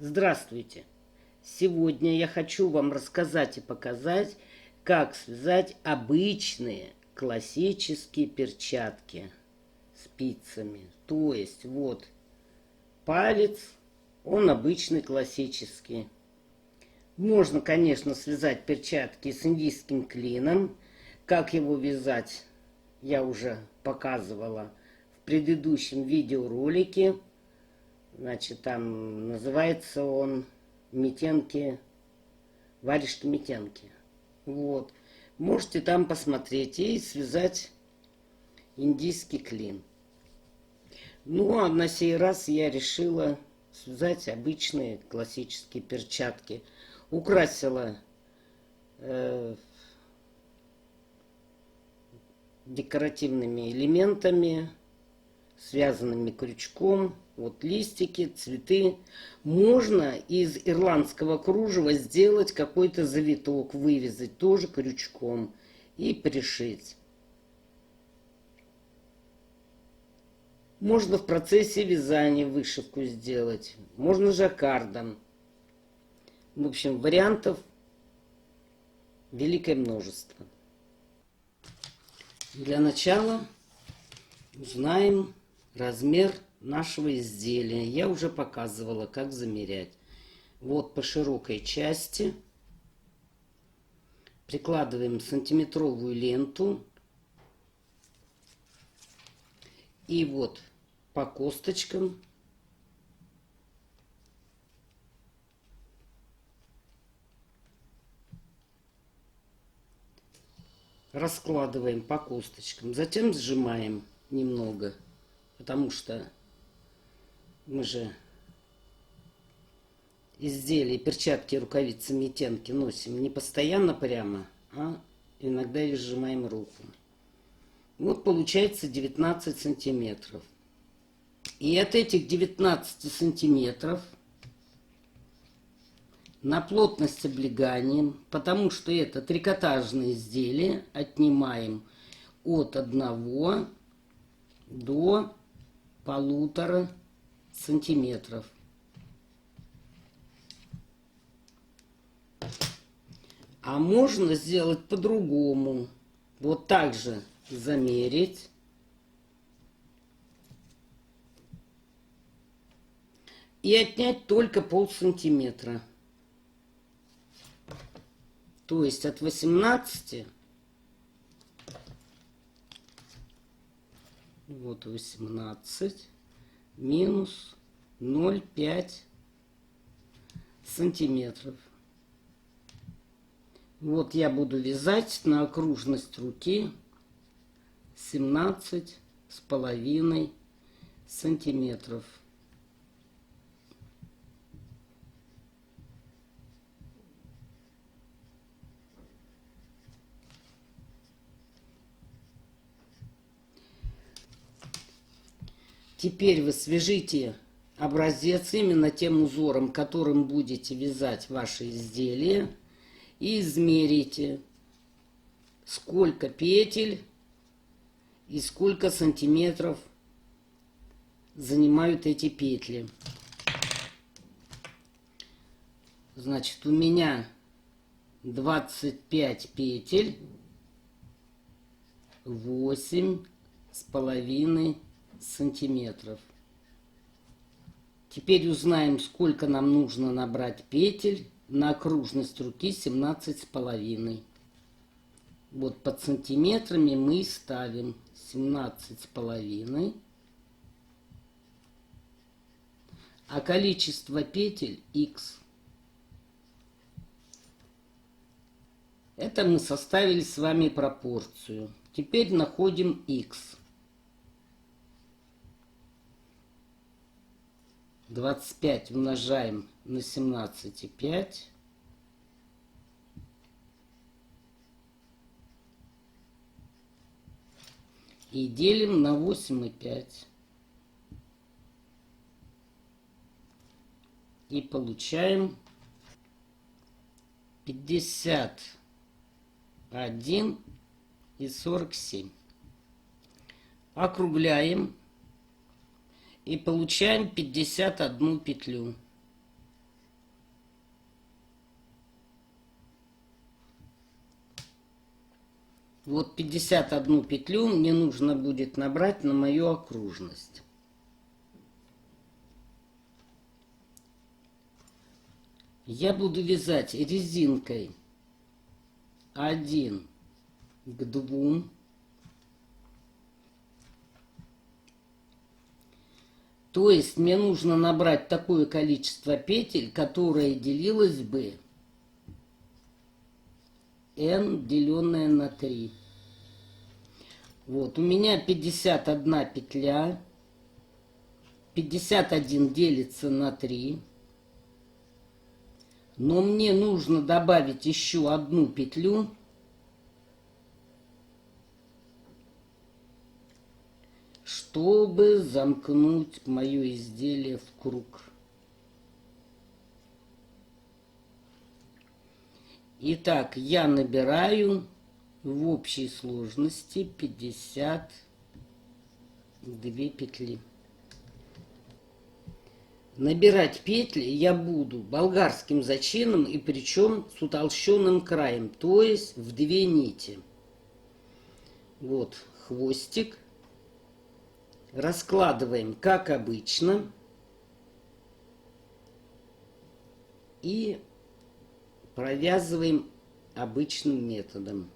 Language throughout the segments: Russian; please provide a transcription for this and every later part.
Здравствуйте! Сегодня я хочу вам рассказать и показать, как связать обычные классические перчатки спицами. То есть вот палец, он обычный классический. Можно, конечно, связать перчатки с индийским клином. Как его вязать, я уже показывала в предыдущем видеоролике. Значит, там называется он метенки, варежки-метенки. Вот. Можете там посмотреть и связать индийский клин. Ну, а на сей раз я решила связать обычные классические перчатки. Украсила декоративными элементами, связанными крючком. Вот листики, цветы. Можно из ирландского кружева сделать какой-то завиток, вывязать тоже крючком и пришить. Можно в процессе вязания вышивку сделать. Можно жаккардом. В общем, вариантов великое множество. Для начала узнаем размер нашего изделия. Я уже показывала, как замерять. Вот по широкой части прикладываем сантиметровую ленту. И вот по косточкам раскладываем по косточкам. Затем сжимаем немного, потому что мы же изделия, перчатки, рукавицы, метенки носим не постоянно прямо, а иногда и сжимаем руку. Вот получается 19 сантиметров. И от этих 19 сантиметров на плотность облеганием, потому что это трикотажное изделие, отнимаем от 1 до 1,5 сантиметров. А можно сделать по-другому. Вот так же замерить. И отнять только полсантиметра. То есть от 18, вот 18 минус 0,5 сантиметров. Вот я буду вязать на окружность руки 17,5 сантиметров. Теперь вы свяжите образец именно тем узором, которым будете вязать ваши изделия, и измерите, сколько петель и сколько сантиметров занимают эти петли. Значит, у меня 25 петель, 8,5 сантиметров. Теперь узнаем, сколько нам нужно набрать петель на окружность руки 17,5. Вот под сантиметрами мы ставим 17,5. А количество петель X. Это мы составили с вами пропорцию. Теперь находим X. 25 умножаем на 17,5. И делим на 8,5. И получаем 51,47. Округляем. И получаем 51 петлю. Вот 51 петлю мне нужно будет набрать на мою окружность. Я буду вязать резинкой 1 к 2. То есть мне нужно набрать такое количество петель, которое делилось бы n, деленное на 3. Вот, у меня 51 петля. 51 делится на 3. Но мне нужно добавить еще одну петлю, чтобы замкнуть мое изделие в круг. Итак, я набираю в общей сложности 52 петли. Набирать петли я буду болгарским зачином, и причем с утолщенным краем, то есть в 2 нити. Вот хвостик. Раскладываем как обычно. И провязываем обычным методом.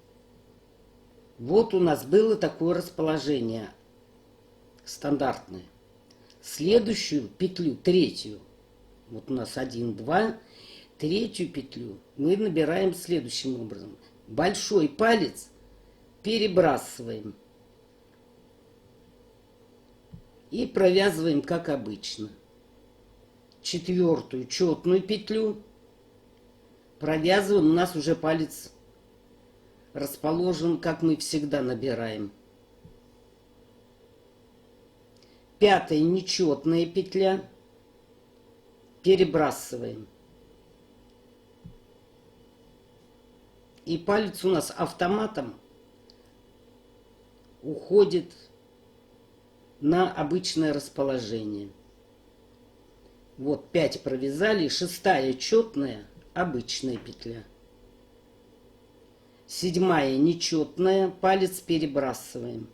Вот у нас было такое расположение стандартное. Следующую петлю, третью, вот у нас 1, 2, третью петлю мы набираем следующим образом. Большой палец перебрасываем и провязываем как обычно. Четвертую четную петлю провязываем, у нас уже палец расположен, как мы всегда набираем. Пятая нечетная петля, перебрасываем. И палец у нас автоматом уходит на обычное расположение. Вот 5 провязали, шестая четная, обычная петля. Седьмая нечетная, палец перебрасываем.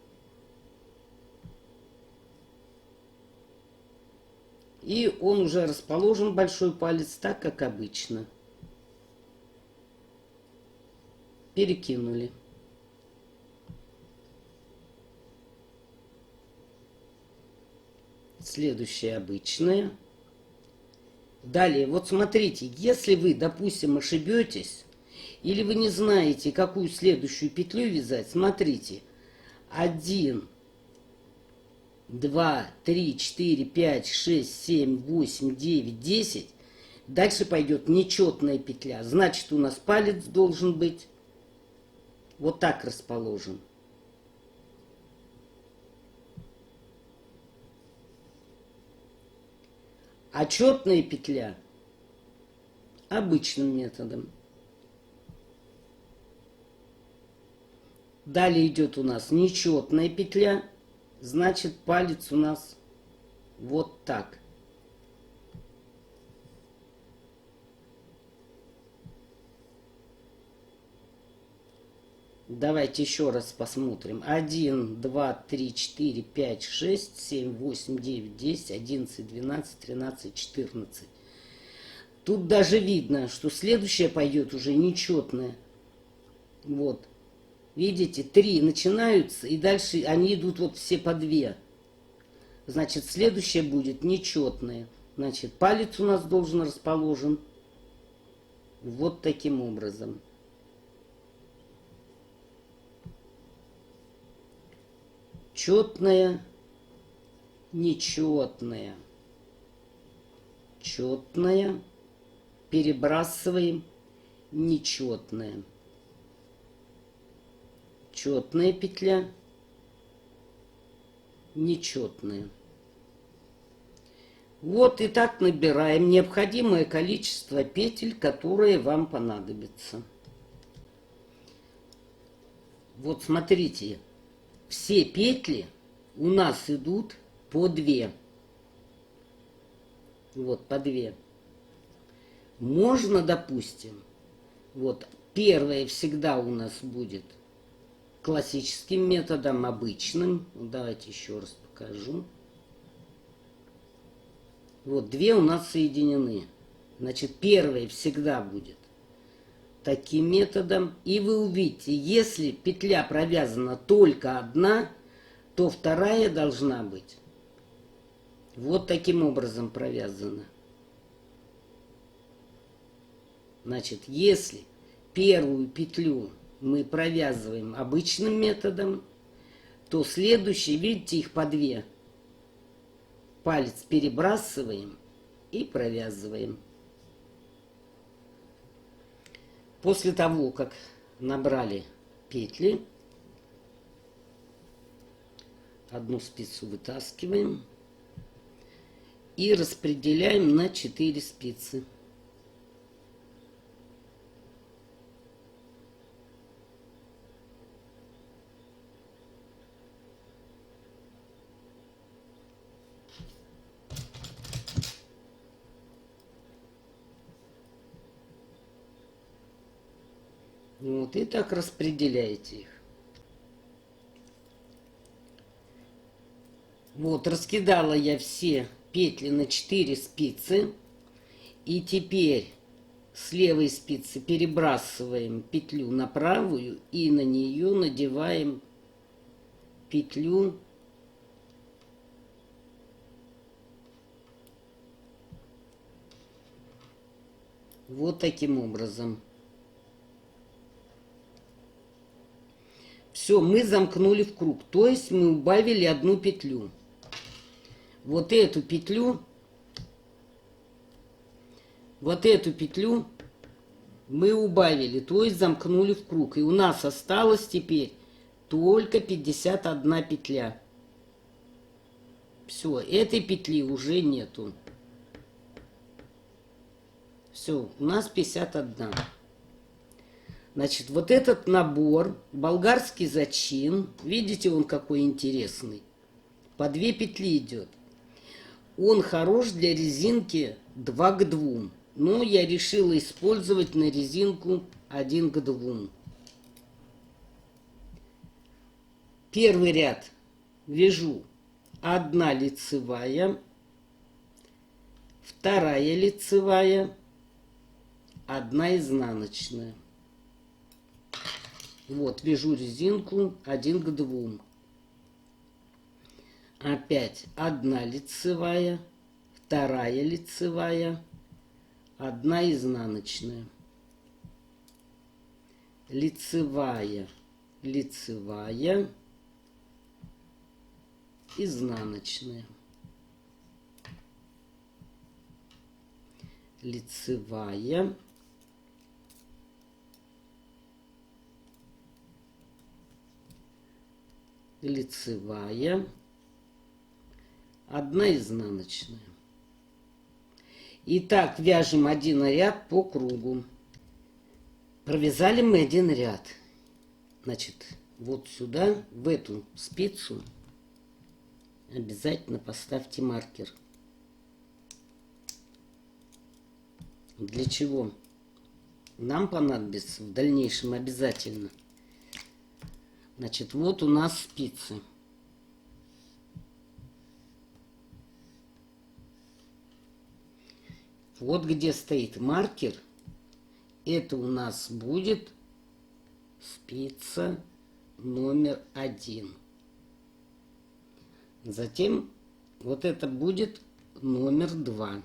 И он уже расположен, большой палец, так, как обычно. Перекинули. Следующая обычная. Далее, вот смотрите, если вы, допустим, ошибетесь, или вы не знаете, какую следующую петлю вязать, смотрите. 1, 2, 3, 4, 5, 6, 7, 8, 9, 10. Дальше пойдет нечетная петля. Значит, у нас палец должен быть вот так расположен. А четная петля обычным методом. Далее идет у нас нечетная петля. Значит, палец у нас вот так. Давайте еще раз посмотрим. 1, 2, 3, 4, 5, 6, 7, 8, 9, 10, 11, 12, 13, 14. Тут даже видно, что следующая пойдет уже нечетная. Вот. Видите, 3 начинаются, и дальше они идут вот все по 2. Значит, следующая будет нечетная. Значит, палец у нас должен расположен вот таким образом. Четная, нечетная, четная, перебрасываем, нечетная. Четная петля, нечетная. Вот и так набираем необходимое количество петель, которые вам понадобятся. Вот смотрите, все петли у нас идут по 2. Вот по 2. Можно, допустим, вот первая всегда у нас будет классическим методом, обычным. Давайте еще раз покажу. Вот, две у нас соединены. Значит, первая всегда будет таким методом. И вы увидите, если петля провязана только одна, то вторая должна быть вот таким образом провязана. Значит, если первую петлю мы провязываем обычным методом, то следующие, видите, их по две. Палец перебрасываем и провязываем. После того, как набрали петли, одну спицу вытаскиваем и распределяем на 4 спицы. Вот, и так распределяете их. Вот, раскидала я все петли на 4 спицы. И теперь с левой спицы перебрасываем петлю на правую и на нее надеваем петлю вот таким образом. Все, мы замкнули в круг, то есть мы убавили одну петлю. Вот эту петлю мы убавили, то есть замкнули в круг. И у нас осталось теперь только 51 петля. Все, этой петли уже нету. Все, у нас 51. Значит, вот этот набор, болгарский зачин, видите, он какой интересный. По 2 петли идет. Он хорош для резинки 2 к 2. Но я решила использовать на резинку 1 к 2. Первый ряд вяжу 1 лицевая, 2 лицевая, 1 изнаночная. Вот, вяжу резинку 1 к 2. Опять 1 лицевая, 2 лицевая, 1 изнаночная. Лицевая, лицевая, изнаночная. Лицевая, лицевая, 1 изнаночная. Итак, вяжем один ряд по кругу. Провязали мы один ряд. Значит, вот сюда, в эту спицу, обязательно поставьте маркер. Для чего? Нам понадобится в дальнейшем обязательно. Значит, вот у нас спицы. Вот где стоит маркер, это у нас будет спица номер 1. Затем вот это будет номер 2.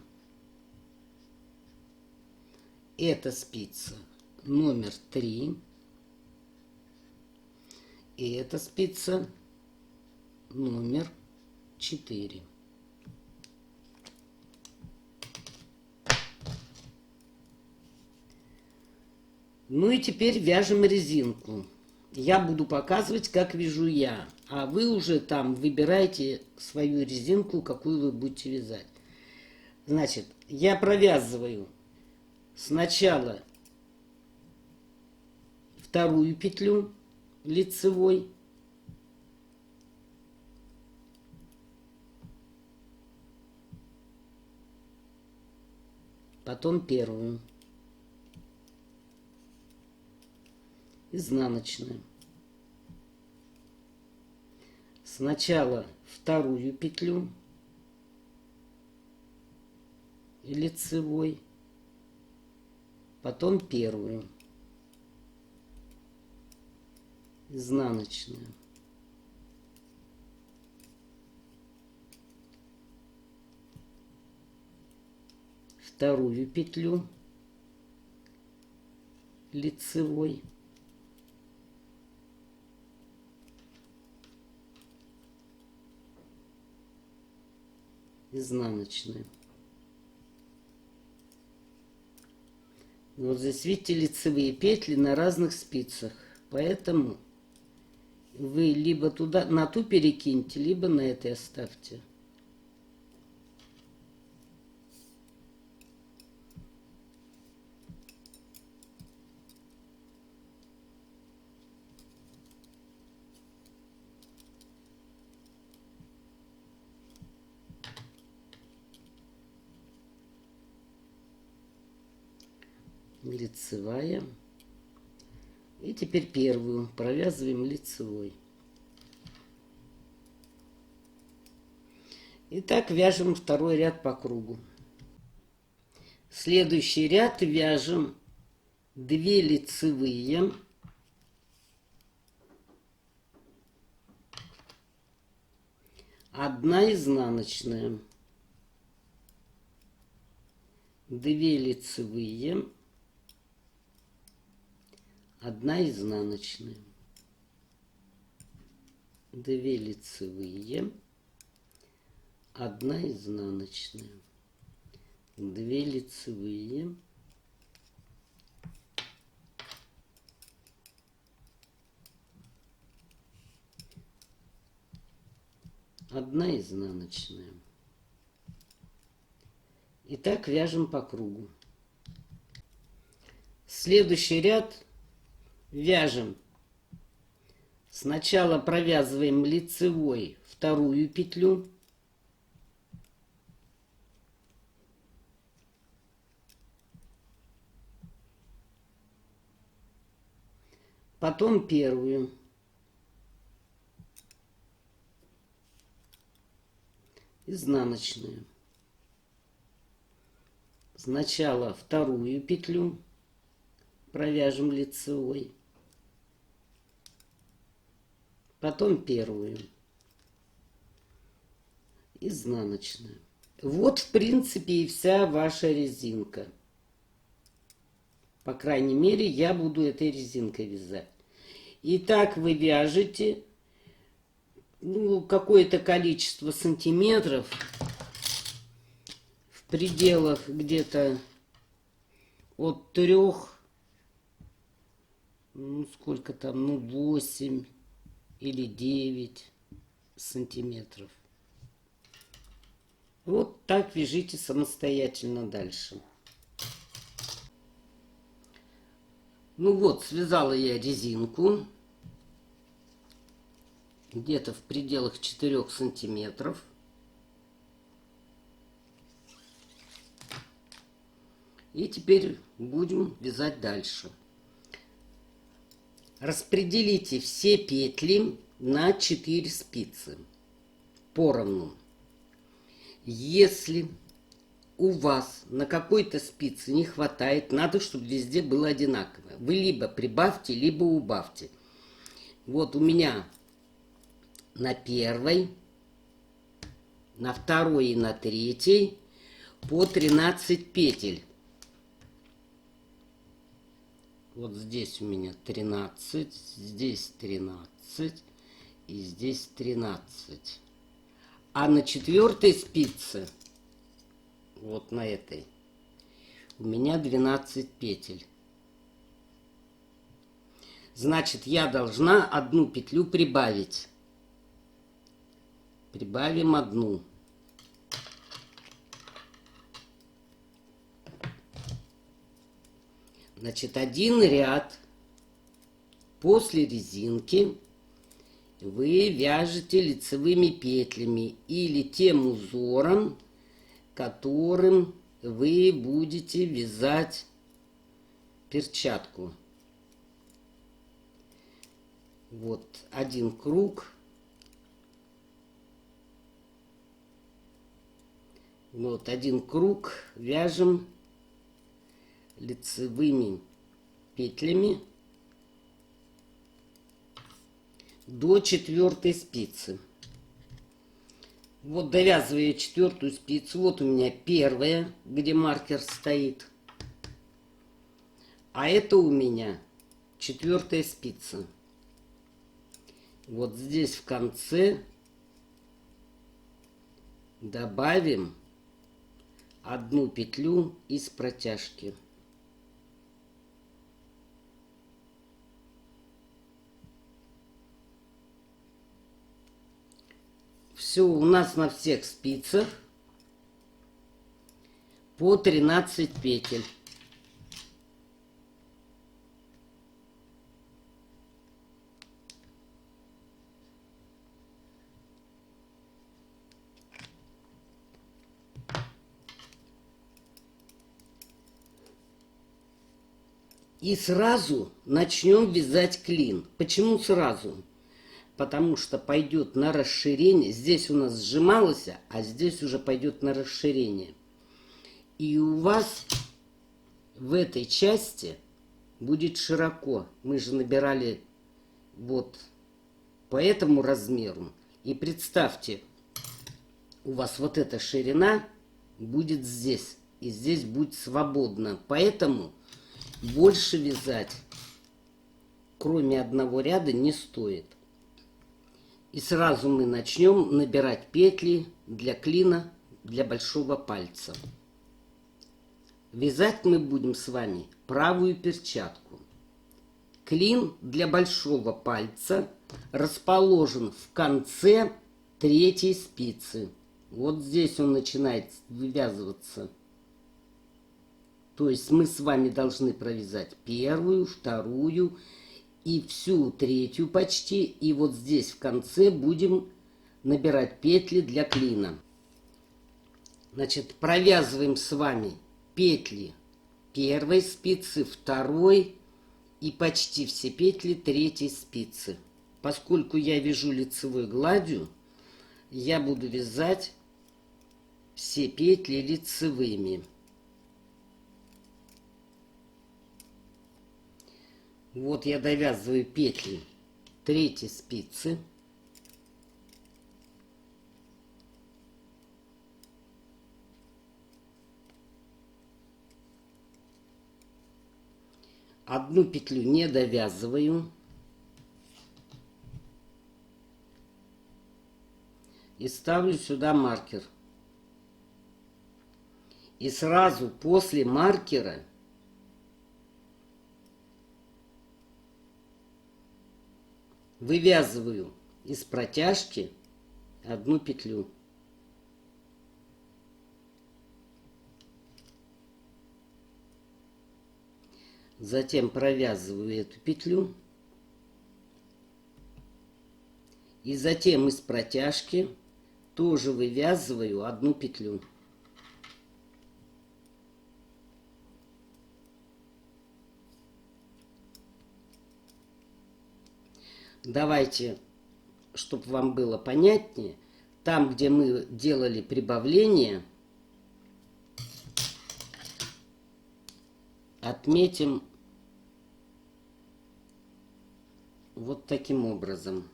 Это спица номер 3. И это спица номер 4. Ну и теперь вяжем резинку. Я буду показывать, как вяжу я. А вы уже там выбирайте свою резинку, какую вы будете вязать. Значит, я провязываю сначала 2 петлю лицевой. Потом 1. Изнаночная. Сначала вторую петлю лицевой, потом первую изнаночную. Вторую петлю лицевой, изнаночную. Вот здесь видите лицевые петли на разных спицах, поэтому вы либо туда, на ту перекиньте, либо на этой оставьте. Лицевая. И теперь первую провязываем лицевой. И так вяжем второй ряд по кругу. Следующий ряд вяжем 2 лицевые, одна изнаночная, 2 лицевые, одна изнаночная, 2 лицевые, одна изнаночная, 2 лицевые, одна изнаночная. И так вяжем по кругу. Следующий ряд вяжем. Сначала провязываем лицевой вторую петлю, потом первую, изнаночную. Сначала вторую петлю провяжем лицевой, потом первую, изнаночную. Вот, в принципе, и вся ваша резинка. По крайней мере, я буду этой резинкой вязать. И так вы вяжете какое-то количество сантиметров в пределах где-то от 3, сколько там, 8 или 9 сантиметров. Вот так вяжите самостоятельно дальше. Ну вот, связала я резинку где-то в пределах 4 сантиметров. И теперь будем вязать дальше. Распределите все петли на 4 спицы поровну. Если у вас на какой-то спице не хватает, надо, чтобы везде было одинаково. Вы либо прибавьте, либо убавьте. Вот у меня на первой, на второй и на третьей по 13 петель. Вот здесь у меня 13, здесь 13 и здесь 13. А на 4 спице, вот на этой, у меня 12 петель. Значит, я должна одну петлю прибавить. Прибавим одну. Значит, один ряд после резинки вы вяжете лицевыми петлями или тем узором, которым вы будете вязать перчатку. Вот один круг Вот один круг вяжем лицевыми петлями до 4 спицы. Вот довязываю 4 спицу. Вот у меня первая, где маркер стоит. А это у меня 4 спица. Вот здесь в конце добавим 1 петлю из протяжки. Все, у нас на всех спицах по 13 петель. И сразу начнем вязать клин. Почему сразу? Потому что пойдет на расширение. Здесь у нас сжималось, а здесь уже пойдет на расширение. И у вас в этой части будет широко. Мы же набирали вот по этому размеру. И представьте, у вас вот эта ширина будет здесь. И здесь будет свободно. Поэтому больше вязать, кроме одного ряда, не стоит. И сразу мы начнем набирать петли для клина, для большого пальца. Вязать мы будем с вами правую перчатку. Клин для большого пальца расположен в конце 3 спицы. Вот здесь он начинает вывязываться. То есть мы с вами должны провязать 1-ю, 2-ю и всю 3-ю почти. И вот здесь в конце будем набирать петли для клина. Значит, провязываем с вами петли 1-й спицы, 2-й и почти все петли 3-й спицы. Поскольку я вяжу лицевой гладью, я буду вязать все петли лицевыми. Вот я довязываю петли 3-й спицы. Одну петлю не довязываю. И ставлю сюда маркер. И сразу после маркера вывязываю из протяжки 1 петлю. Затем провязываю эту петлю. И затем из протяжки тоже вывязываю 1 петлю. Давайте, чтобы вам было понятнее, там, где мы делали прибавление, отметим вот таким образом.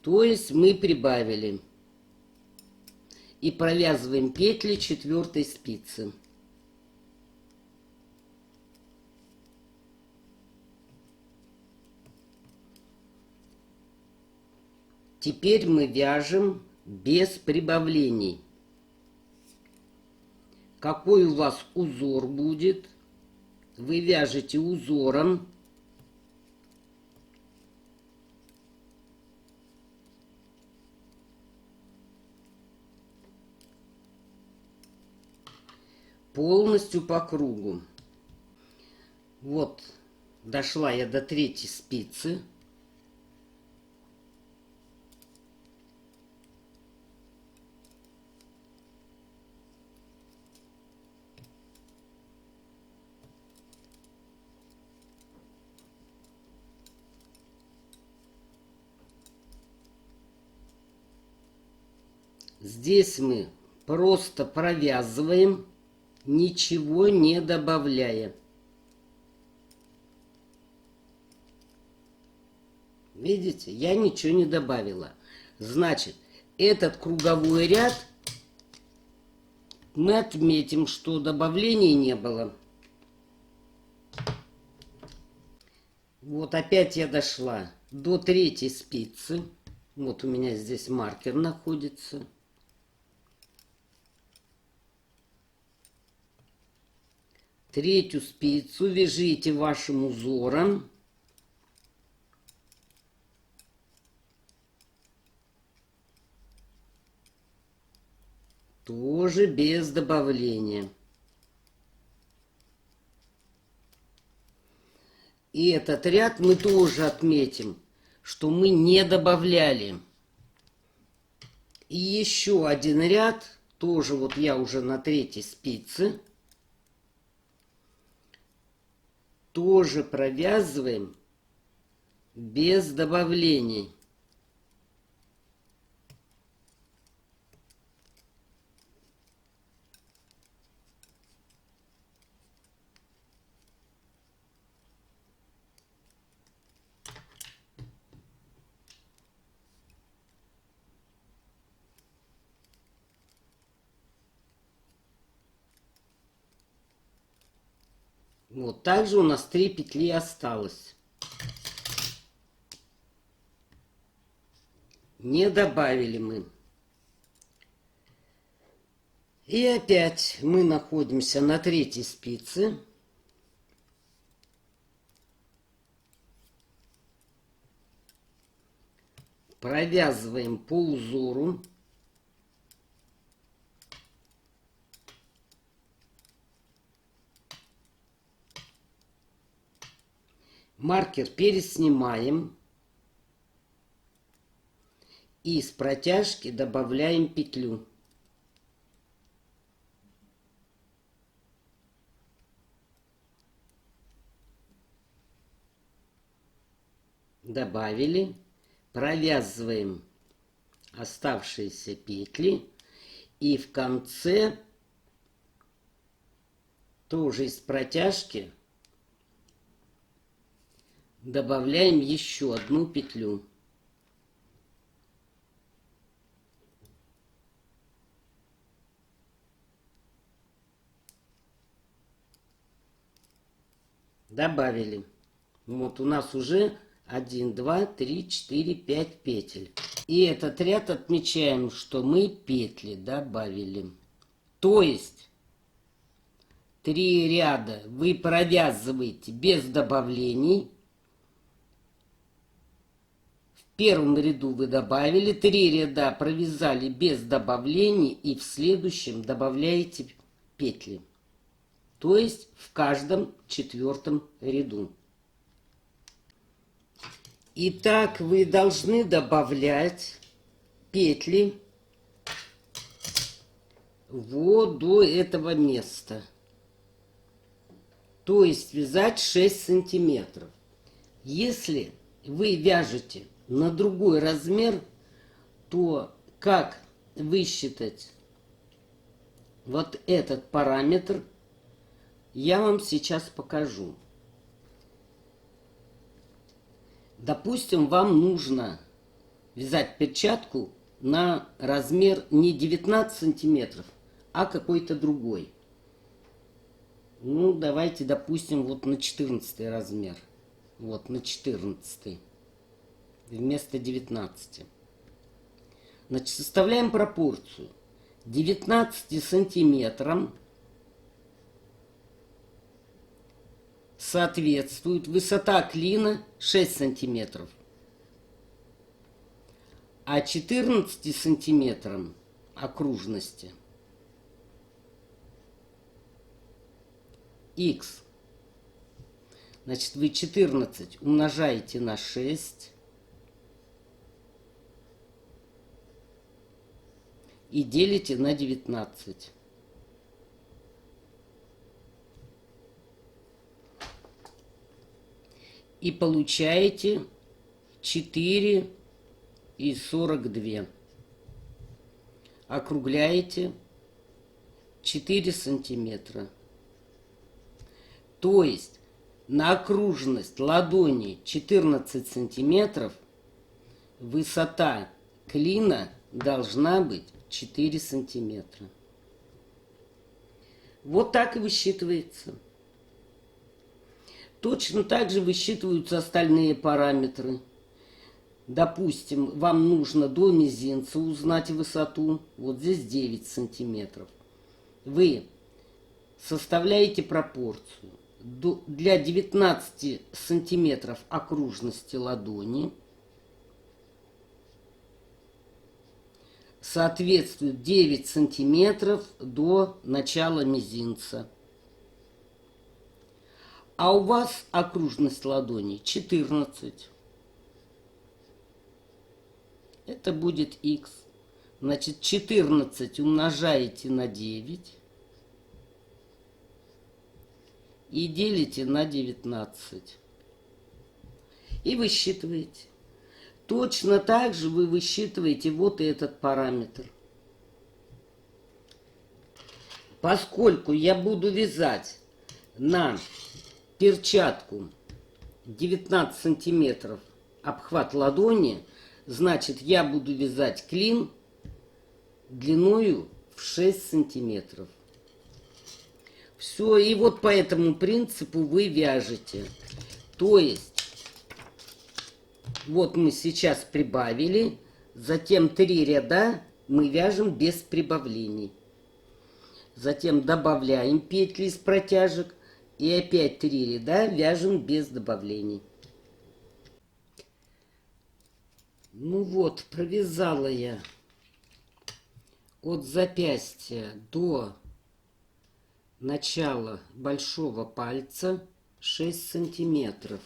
То есть мы прибавили. И провязываем петли 4-й спицы. Теперь мы вяжем без прибавлений. Какой у вас узор будет, вы вяжете узором. Полностью по кругу. Вот, дошла я до 3-й спицы. Здесь мы просто провязываем, ничего не добавляя. Видите, я ничего не добавила. Значит, этот круговой ряд мы отметим, что добавлений не было. Вот опять я дошла до третьей спицы. Вот у меня здесь маркер находится. Третью спицу вяжите вашим узором. Тоже без добавления. И этот ряд мы тоже отметим, что мы не добавляли. И еще один ряд, тоже вот я уже на третьей спице, тоже провязываем без добавлений. Вот, также у нас 3 петли осталось. Не добавили мы. И опять мы находимся на третьей спице. Провязываем по узору. Маркер переснимаем. И с протяжки добавляем петлю. Добавили. Провязываем оставшиеся петли. И в конце тоже из протяжки добавляем еще одну петлю. Добавили. Вот у нас уже 1, 2, 3, 4, 5 петель. И этот ряд отмечаем, что мы петли добавили. То есть 3 ряда вы провязываете без добавлений. В первом ряду вы добавили, 3 ряда провязали без добавлений и в следующем добавляете петли. То есть в каждом 4-м ряду. Итак, вы должны добавлять петли вот до этого места. То есть вязать 6 сантиметров. Если вы вяжете на другой размер, то как высчитать вот этот параметр, я вам сейчас покажу. Допустим, вам нужно вязать перчатку на размер не 19 сантиметров, а какой-то другой. Ну, давайте, допустим, вот на 14 размер. Вот, на 14 вместо 19. Значит, составляем пропорцию. 19 сантиметрам соответствует высота клина 6 сантиметров. А 14 сантиметрам окружности х. Значит, вы 14 умножаете на 6 и делите на 19. И получаете 4,42. округляете 4 сантиметра. То есть на окружность ладони 14 сантиметров, высота клина должна быть 4 сантиметра. Вот так и высчитывается. Точно так же высчитываются остальные параметры. Допустим, вам нужно до мизинца узнать высоту. Вот здесь 9 сантиметров. Вы составляете пропорцию. Для 19 сантиметров окружности ладони соответствует 9 сантиметров до начала мизинца. А у вас окружность ладони 14. Это будет х. Значит, 14 умножаете на 9 и делите на 19. И высчитываете. Точно так же вы высчитываете вот этот параметр. Поскольку я буду вязать на перчатку 19 сантиметров обхват ладони, значит, я буду вязать клин длиною в 6 сантиметров. Все, и вот по этому принципу вы вяжете. То есть, вот мы сейчас прибавили, затем 3 ряда мы вяжем без прибавлений. Затем добавляем петли из протяжек и опять 3 ряда вяжем без добавлений. Ну вот, провязала я от запястья до начала большого пальца 6 сантиметров.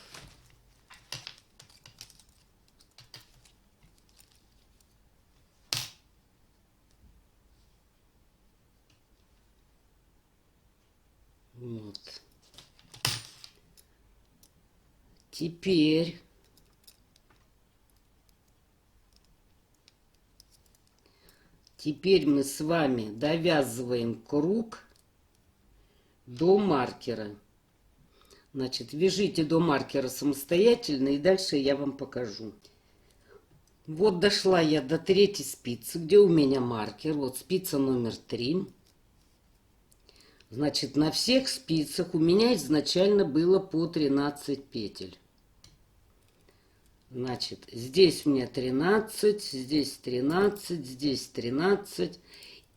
Вот. Теперь мы с вами довязываем круг до маркера. Значит, вяжите до маркера самостоятельно, и дальше я вам покажу. Вот дошла я до 3-й спицы, где у меня маркер. Вот спица номер 3. Значит, на всех спицах у меня изначально было по 13 петель. Значит, здесь у меня 13, здесь 13, здесь 13.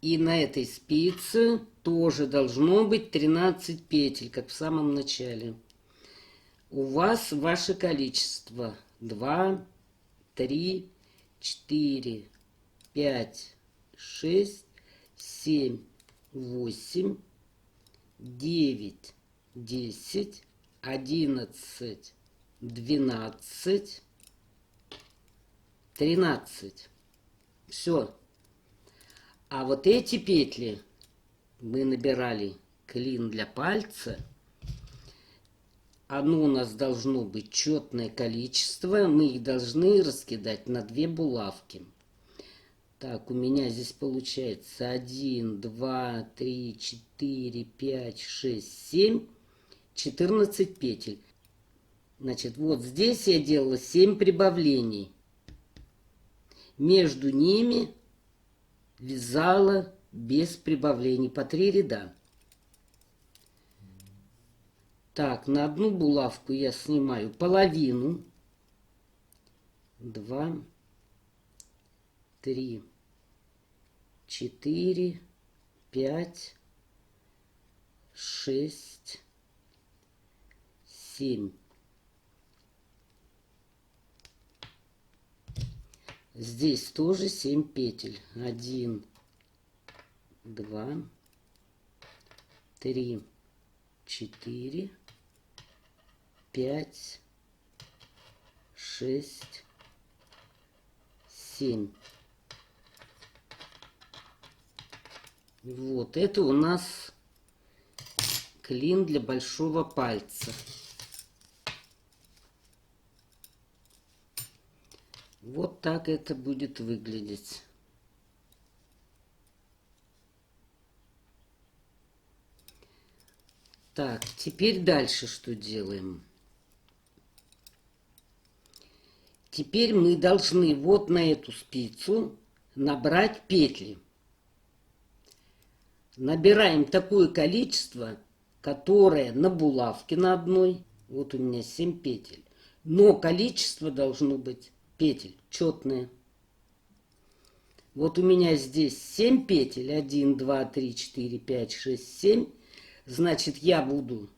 И на этой спице тоже должно быть 13 петель, как в самом начале. У вас ваше количество 2, 3, 4, 5, 6, 7, 8, 9, 10, 11, 12, 13. Все. А вот эти петли мы набирали клин для пальца. Оно у нас должно быть четное количество. Мы их должны раскидать на 2 булавки. Так, у меня здесь получается 1, 2, 3, 4, 5, 6, 7, 14 петель. Значит, вот здесь я делала 7 прибавлений. Между ними вязала без прибавлений по 3 ряда. Так, на одну булавку я снимаю половину. 2, 3, 4, 5, 6, 7. Здесь тоже 7 петель. 1, 2, 3, 4, 5, 6, 7. Вот, это у нас клин для большого пальца. Вот так это будет выглядеть. Так, теперь дальше что делаем? Теперь мы должны вот на эту спицу набрать петли. Набираем такое количество, которое на булавке на одной. Вот у меня 7 петель. Но количество должно быть петель четное. Вот у меня здесь 7 петель. 1, 2, 3, 4, 5, 6, 7. Значит, я буду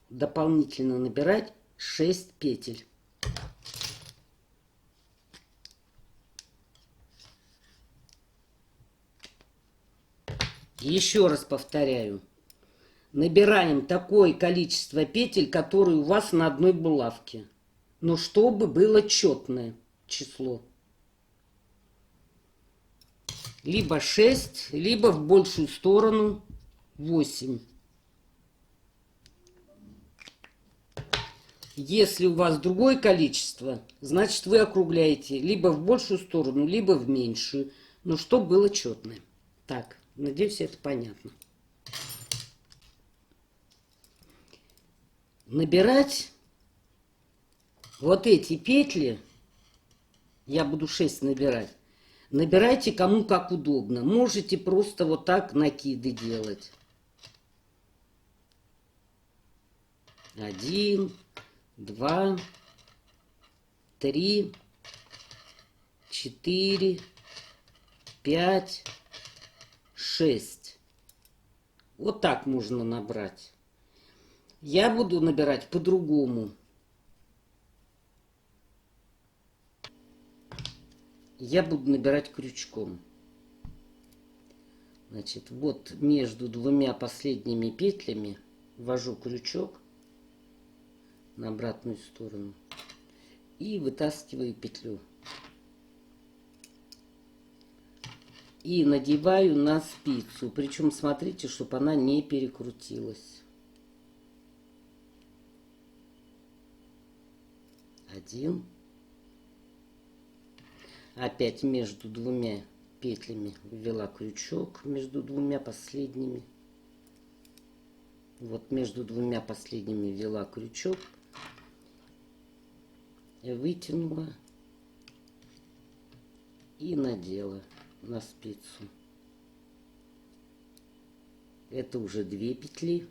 дополнительно набирать 6 петель. Еще раз повторяю. Набираем такое количество петель, которые у вас на одной булавке. Но чтобы было четное число. Либо 6, либо в большую сторону 8. Если у вас другое количество, значит вы округляете либо в большую сторону, либо в меньшую. Но чтобы было четное. Так, надеюсь, это понятно. Набирать вот эти петли, я буду 6 набирать, набирайте кому как удобно. Можете просто вот так накиды делать. 1, 2, 3, 4, 5, 6. Вот так можно набрать. Я буду набирать по-другому. Я буду набирать крючком. Значит, вот между двумя последними петлями ввожу крючок на обратную сторону и вытаскиваю петлю. И надеваю на спицу. Причем смотрите, чтобы она не перекрутилась. 1. Опять между двумя петлями ввела крючок, между двумя последними. Вот между двумя последними ввела крючок, вытянула и надела на спицу. Это уже 2 петли.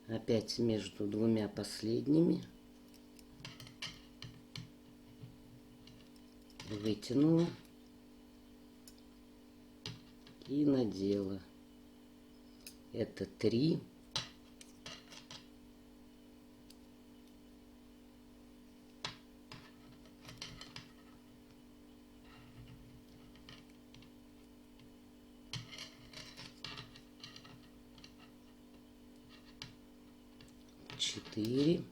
Опять между двумя последними вытянула и надела. Это 3. Четыре.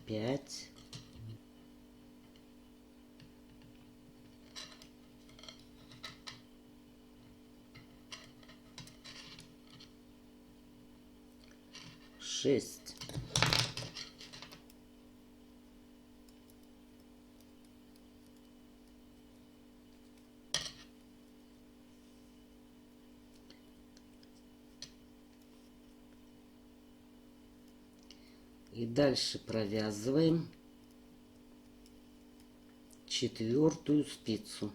5. 6. И дальше провязываем 4-ю спицу.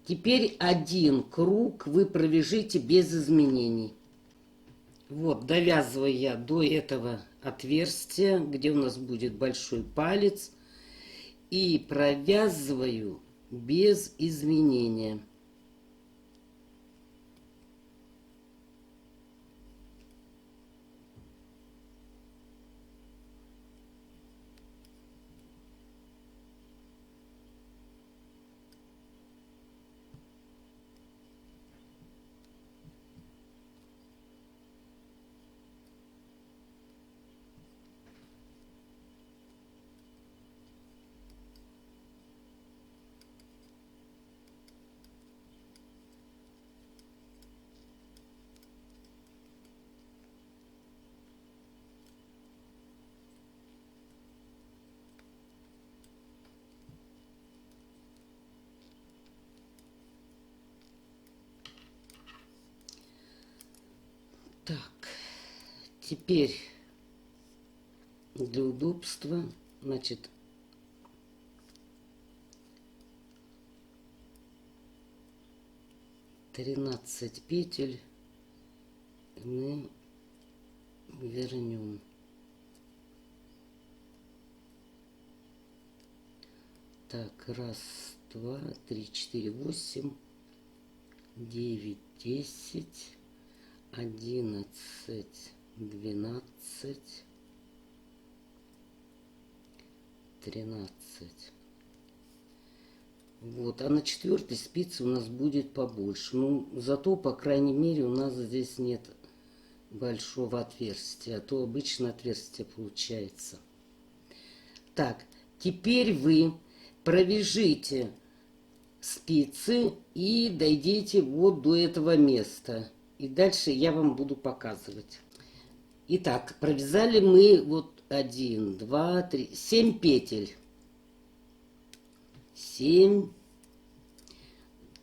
Теперь 1 круг вы провяжите без изменений. Вот, довязываю я до этого отверстия, где у нас будет большой палец, и провязываю без изменения. Теперь для удобства, значит, тринадцать петель мы вернем. Так, раз, два, три, четыре, 8, 9, 10, 11, 12, 13. Вот, а на четвертой спице у нас будет побольше. Ну, зато, по крайней мере, у нас здесь нет большого отверстия, а то обычно отверстие получается. Так, теперь вы провяжите спицы и дойдите вот до этого места. И дальше я вам буду показывать. Итак, провязали мы вот 1, 2, 3, 7 петель. 7,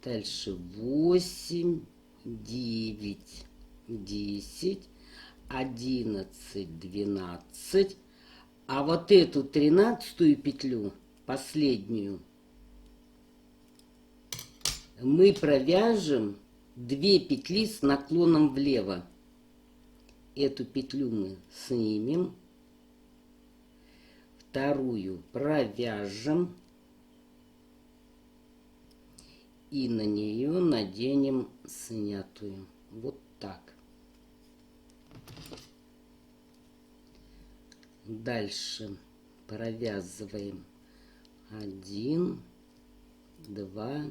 дальше 8, 9, 10, 11, 12. А вот эту 13-ю петлю, последнюю, мы провяжем 2 петли с наклоном влево. Эту петлю мы снимем, вторую провяжем и на нее наденем снятую. Вот так. Дальше провязываем 1, 2,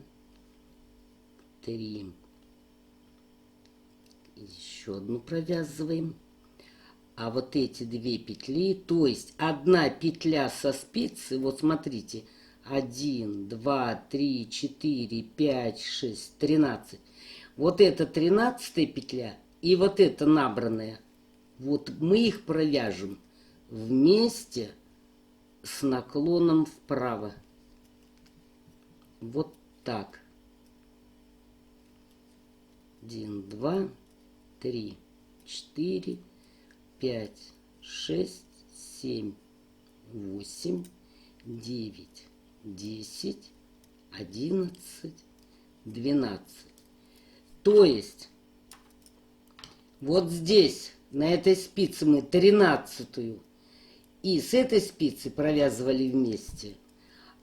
3. Еще одну провязываем. А вот эти 2 петли, то есть одна петля со спицы, вот смотрите, 1, 2, 3, 4, 5, 6, 13. Вот это 13-я петля и вот эта набранная. Вот мы их провяжем вместе с наклоном вправо. Вот так. 1, 2, 3, 4, 5, 6, 7, 8, 9, 10, 11, 12. То есть вот здесь на этой спице мы 13-ю и с этой спицы провязывали вместе,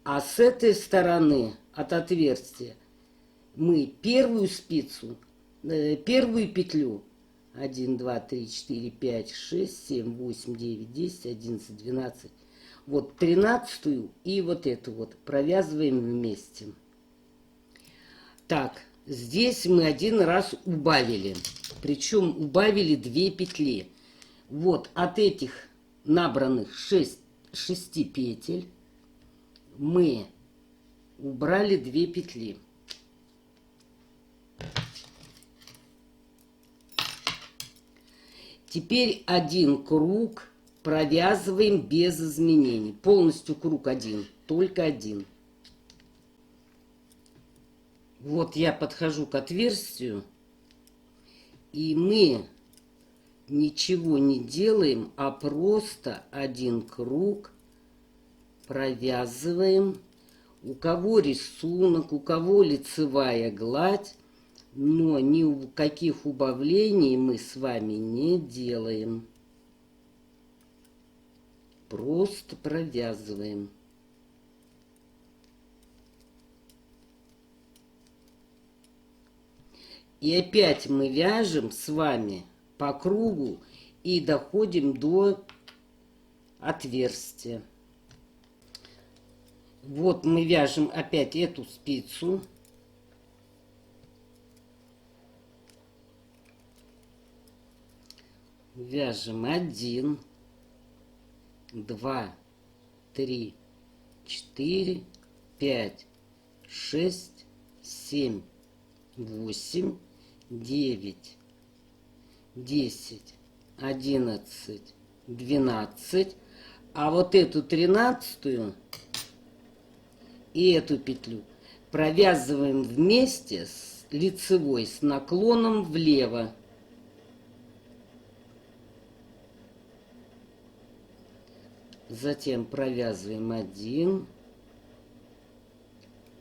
а с этой стороны от отверстия мы первую спицу, первую петлю 1, 2, 3, 4, 5, 6, 7, 8, 9, 10, 11, 12. Вот 13-ю и вот эту вот провязываем вместе. Так, здесь мы один раз убавили. Причем убавили 2 петли. Вот от этих набранных 6 петель мы убрали 2 петли. Теперь один круг провязываем без изменений. Полностью круг один, только один. Вот я подхожу к отверстию, и мы ничего не делаем, а просто один круг провязываем. У кого рисунок, у кого лицевая гладь, но ни каких убавлений мы с вами не делаем. Просто провязываем. И опять мы вяжем с вами по кругу и доходим до отверстия. Вот мы вяжем опять эту спицу. Вяжем 1, 2, 3, 4, 5, 6, 7, 8, 9, 10, 11, 12. А вот эту 13-ю и эту петлю провязываем вместе с лицевой, с наклоном влево. Затем провязываем 1,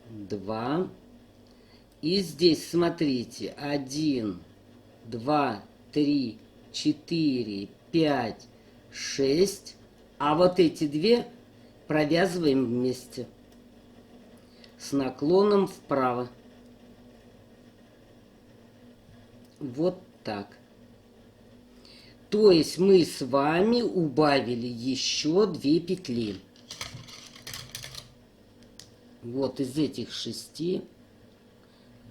2. И здесь, смотрите, 1, 2, 3, 4, 5, 6. А вот эти две провязываем вместе с наклоном вправо. Вот так. То есть мы с вами убавили еще 2 петли. Вот из этих 6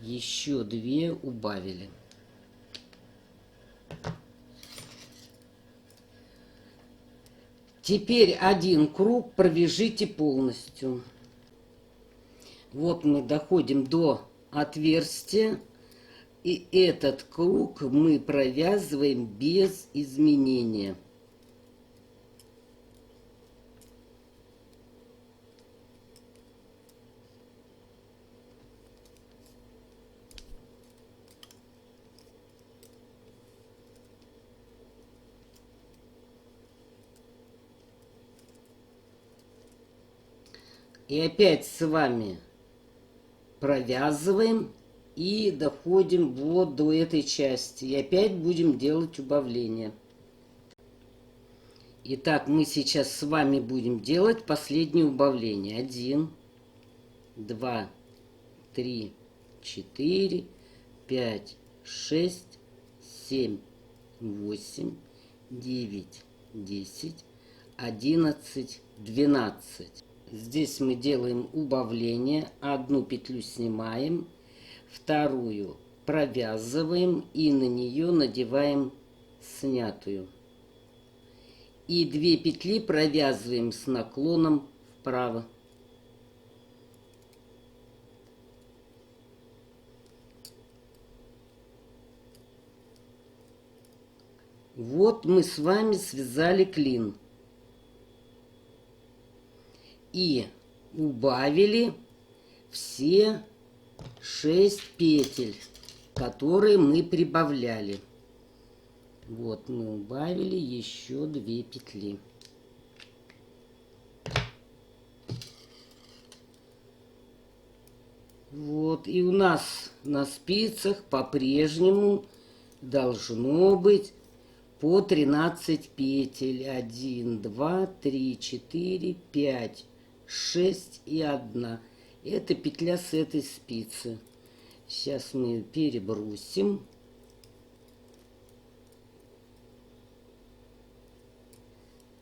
еще 2 убавили. Теперь один круг провяжите полностью. Вот мы доходим до отверстия. И этот круг мы провязываем без изменения. И опять с вами провязываем и доходим вот до этой части. И опять будем делать убавление. Итак, мы сейчас с вами будем делать последнее убавление. 1, 2, 3, 4, 5, 6, 7, 8, 9, 10, 11, 12. Здесь мы делаем убавление. Одну петлю снимаем, вторую провязываем и на нее надеваем снятую. И 2 петли провязываем с наклоном вправо. Вот мы с вами связали клин. И убавили все 6 петель, которые мы прибавляли. Вот мы убавили еще 2 петли. Вот, и у нас на спицах по-прежнему должно быть по 13 петель. 1, 2, 3, 4, 5, 6 и 1. Это петля с этой спицы. Сейчас мы ее перебросим.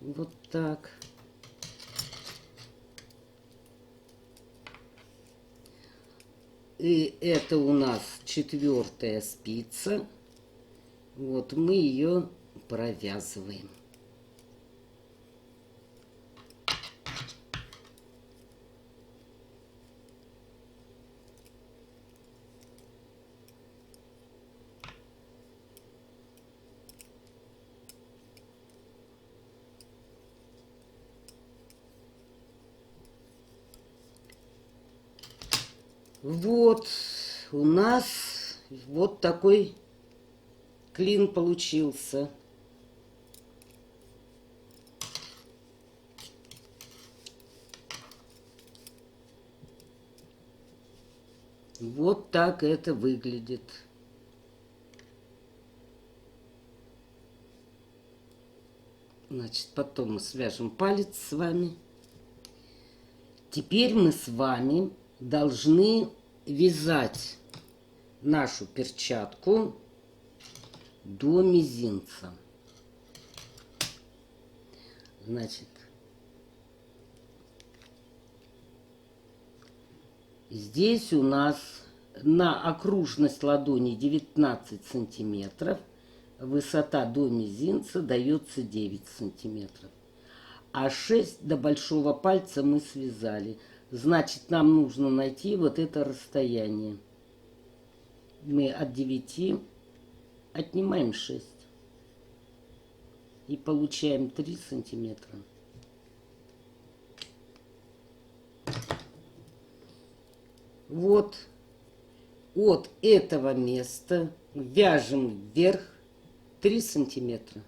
Вот так. И это у нас 4-я спица. Вот мы ее провязываем. Вот у нас вот такой клин получился. Вот так это выглядит. Значит, потом мы свяжем палец с вами. Теперь мы с вами должны вязать нашу перчатку до мизинца. Значит, здесь у нас на окружность ладони 19 сантиметров, высота до мизинца дается 9 сантиметров. А 6 до большого пальца мы связали. Значит, нам нужно найти вот это расстояние. Мы от 9 отнимаем 6. И получаем 3 сантиметра. Вот от этого места вяжем вверх 3 сантиметра.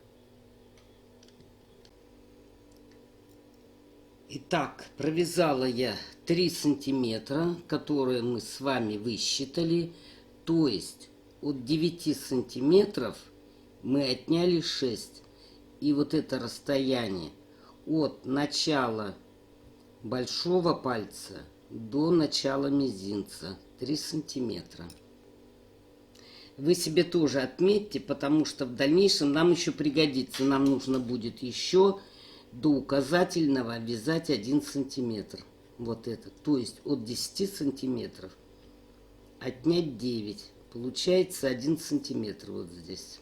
Итак, провязала я 3 сантиметра, которые мы с вами высчитали. То есть от 9 сантиметров мы отняли 6. И вот это расстояние от начала большого пальца до начала мизинца 3 сантиметра. Вы себе тоже отметьте, потому что в дальнейшем нам еще пригодится. Нам нужно будет еще до указательного вязать 1 сантиметр. Вот это. То есть от 10 сантиметров отнять 9. Получается 1 сантиметр вот здесь.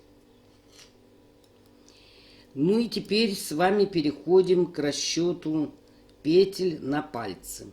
Ну и теперь с вами переходим к расчету петель на пальцы.